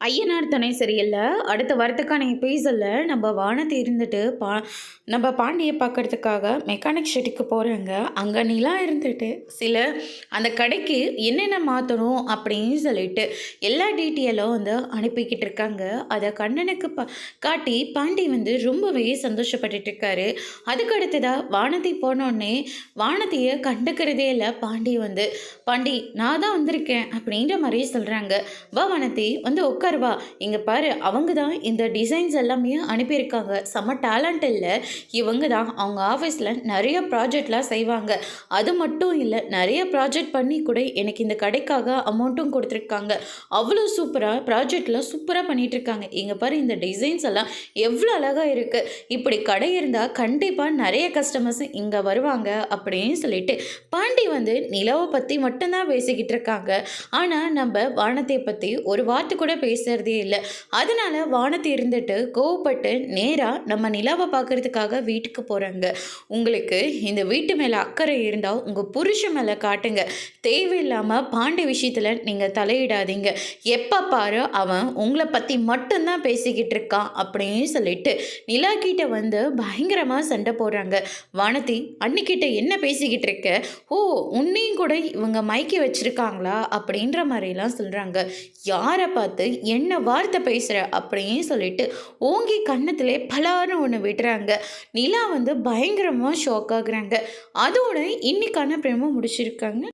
ஐயனார் துணை சரியில்ல. அடுத்த வாரத்துக்கான எபிசோட்ல நம்ம வானதி இருந்துட்டு நம்ம பாண்டிய பார்க்கறதுக்காக மெக்கானிக் ஷெட்டுக்கு போகிறாங்க. அங்கே நிலா இருந்துட்டு அந்த கடைக்கு என்னென்ன மாற்றணும் அப்படின்னு சொல்லிட்டு எல்லா டீட்டெயிலும் வந்து அனுப்பிக்கிட்டு இருக்காங்க. அதை கண்ணனுக்கு காட்டி பாண்டி வந்து ரொம்பவே சந்தோஷப்பட்டுட்டு இருக்காரு. அதுக்கு அடுத்ததாக வானதி போனோடனே வானதியை கண்டுக்கிறதே இல்லை. பாண்டி நான் தான் வந்திருக்கேன் அப்படின்ற மாதிரி சொல்கிறாங்க. வானதி வந்து உட்காருவா, இங்கே பாரு, அவங்க தான் இந்த டிசைன்ஸ் எல்லாமே அனுப்பியிருக்காங்க. செம்ம டேலண்ட் இல்லை, இவங்க தான் அவங்க ஆஃபீஸில் நிறைய ப்ராஜெக்ட்லாம் செய்வாங்க. அது மட்டும் இல்லை, நிறைய ப்ராஜெக்ட் பண்ணி கூட எனக்கு இந்த கடைக்காக அமௌண்ட்டும் கொடுத்துருக்காங்க. அவ்வளோ சூப்பராக ப்ராஜெக்ட்லாம் சூப்பராக பண்ணிகிட்ருக்காங்க. இங்கே பாரு, இந்த டிசைன்ஸ் எல்லாம் எவ்வளோ அழகாக இருக்குது. இப்படி கடை இருந்தால் கண்டிப்பாக நிறைய கஸ்டமர்ஸ் இங்கே வருவாங்க அப்படின்னு சொல்லிட்டு பாண்டி வந்து நிலவை பற்றி மட்டும்தான் பேசிக்கிட்டு இருக்காங்க. ஆனால் நம்ம வானத்தை பற்றி ஒரு வார்த்தை கூட பேசுகிறதே இல்லை. அதனால வானத்தை இருந்துட்டு கோவப்பட்டு நேராக நம்ம நிலாவை பார்க்கறதுக்காக வீட்டுக்கு போகிறாங்க. உங்களுக்கு இந்த வீட்டு மேலே அக்கறை இருந்தால் உங்கள் புருஷன் மேலே காட்டுங்க. தேவையில்லாமல் பாண்டி விஷயத்தில் நீங்கள் தலையிடாதீங்க. எப்போ பாரு அவன் உங்களை பற்றி மட்டும்தான் பேசிக்கிட்டு இருக்கான் அப்படின்னு சொல்லிட்டு நிலா கிட்ட வந்து பயங்கரமாக சண்டை போடுறாங்க. வானதி, அன்னிக்கிட்ட என்ன பேசிக்கிட்டு இருக்க? ஓ, உன்னையும் கூட இவங்க மயக்கி வச்சுருக்காங்களா அப்படின்ற மாதிரிலாம் சொல்கிறாங்க. யாரை பார்த்து என்ன வார்த்தை பேசுகிற அப்படின்னு சொல்லிட்டு ஓங்கி கன்னத்திலே பலாரும் ஒன்று விடுறாங்க. நிலா வந்து பயங்கரமாக ஷாக் ஆகுறாங்க. அதோட இன்னைக்கான பிரேமம் முடிச்சிருக்காங்க.